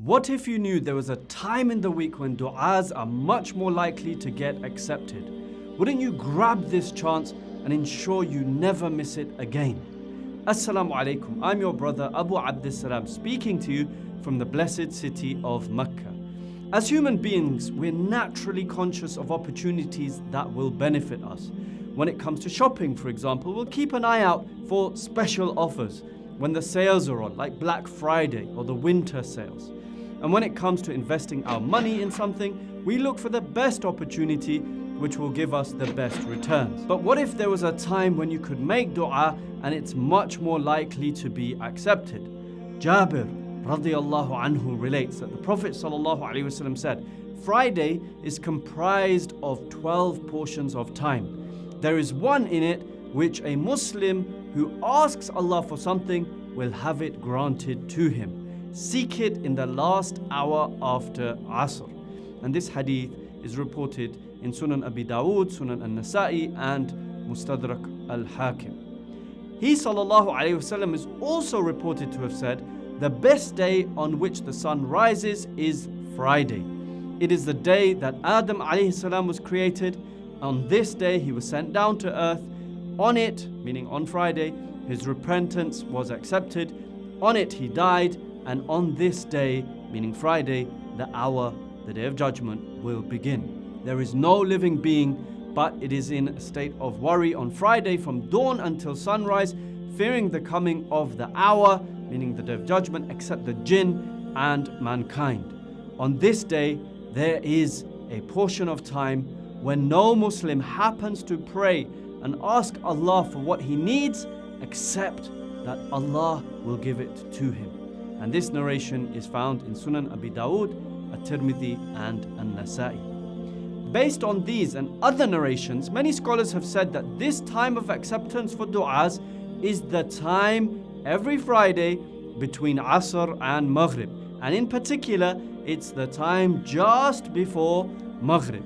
What if you knew there was a time in the week when du'as are much more likely to get accepted? Wouldn't you grab this chance and ensure you never miss it again? Assalamu alaikum, I'm your brother Abu Abdissalam, speaking to you from the blessed city of Mecca. As human beings, we're naturally conscious of opportunities that will benefit us. When it comes to shopping, for example, we'll keep an eye out for special offers when the sales are on, like Black Friday or the winter sales. And when it comes to investing our money in something, we look for the best opportunity which will give us the best returns. But what if there was a time when you could make dua and it's much more likely to be accepted? Jabir radiyallahu anhu relates that the Prophet sallallahu alaihi wasallam said, Friday is comprised of 12 portions of time. There is one in it which a Muslim who asks Allah for something will have it granted to him. Seek it in the last hour after Asr. And this hadith is reported in Sunan Abi Dawood, Sunan An-Nasa'i and Mustadrak Al-Hakim. He sallallahu alayhi wasallam is also reported to have said, the best day on which the sun rises is Friday. It is the day that Adam alayhi salam was created. On this day he was sent down to earth. On it, meaning on Friday, his repentance was accepted. On it he died. And on this day, meaning Friday, the hour, the day of judgment, will begin. There is no living being, but it is in a state of worry on Friday from dawn until sunrise, fearing the coming of the hour, meaning the day of judgment, except the jinn and mankind. On this day, there is a portion of time when no Muslim happens to pray and ask Allah for what he needs, except that Allah will give it to him. And this narration is found in Sunan Abi Dawood, At-Tirmidhi and An-Nasa'i. Based on these and other narrations, many scholars have said that this time of acceptance for du'as is the time every Friday between Asr and Maghrib. And in particular, it's the time just before Maghrib.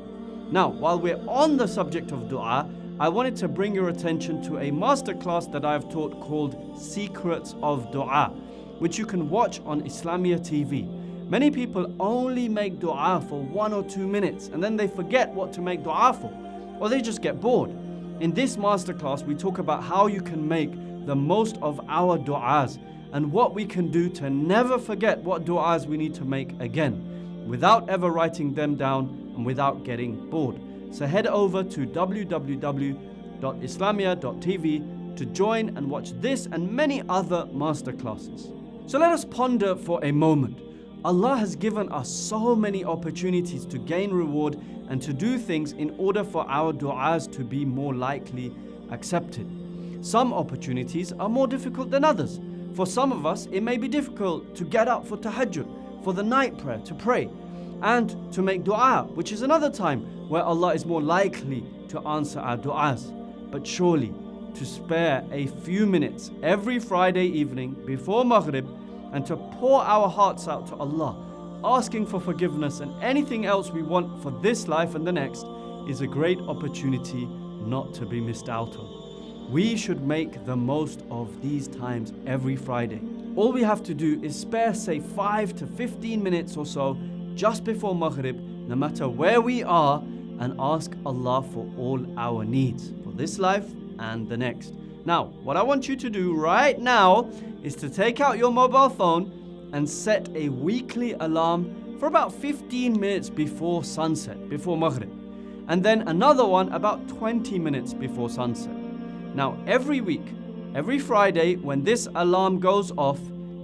Now, while we're on the subject of du'a, I wanted to bring your attention to a masterclass that I've taught called Secrets of Du'a, which you can watch on Islamia TV. Many people only make dua for 1 or 2 minutes and then they forget what to make dua for, or they just get bored. In this masterclass, we talk about how you can make the most of our duas and what we can do to never forget what duas we need to make again, without ever writing them down and without getting bored. So head over to www.islamia.tv to join and watch this and many other masterclasses. So let us ponder for a moment. Allah has given us so many opportunities to gain reward and to do things in order for our du'as to be more likely accepted. Some opportunities are more difficult than others. For some of us, it may be difficult to get up for tahajjud, for the night prayer, to pray, and to make du'a, which is another time where Allah is more likely to answer our du'as. But surely, to spare a few minutes every Friday evening before Maghrib and to pour our hearts out to Allah, asking for forgiveness and anything else we want for this life and the next, is a great opportunity not to be missed out on. We should make the most of these times every Friday. All we have to do is spare, say, 5 to 15 minutes or so just before Maghrib, no matter where we are, and ask Allah for all our needs for this life and the next. Now, what I want you to do right now is to take out your mobile phone and set a weekly alarm for about 15 minutes before sunset, before Maghrib, and then another one about 20 minutes before sunset. Now, every week, every Friday, when this alarm goes off,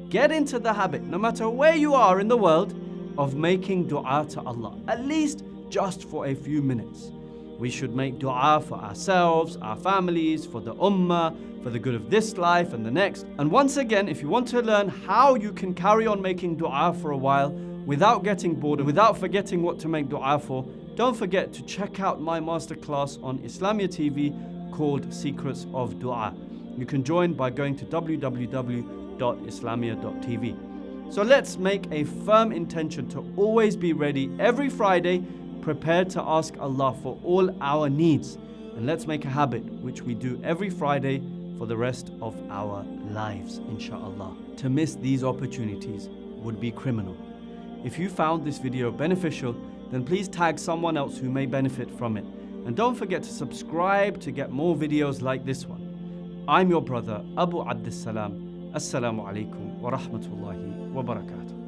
get into the habit, no matter where you are in the world, of making dua to Allah, at least just for a few minutes. We should make dua for ourselves, our families, for the ummah, for the good of this life and the next. And once again, if you want to learn how you can carry on making dua for a while without getting bored and without forgetting what to make dua for, don't forget to check out my masterclass on Islamia TV called Secrets of Dua. You can join by going to www.islamia.tv. So let's make a firm intention to always be ready every Friday, prepared to ask Allah for all our needs. And let's make a habit which we do every Friday for the rest of our lives, inshallah. To miss these opportunities would be criminal. If you found this video beneficial, then please tag someone else who may benefit from it. And don't forget to subscribe to get more videos like this one. I'm your brother, Abu Abdissalam. Assalamu alaikum wa rahmatullahi wa barakatuh.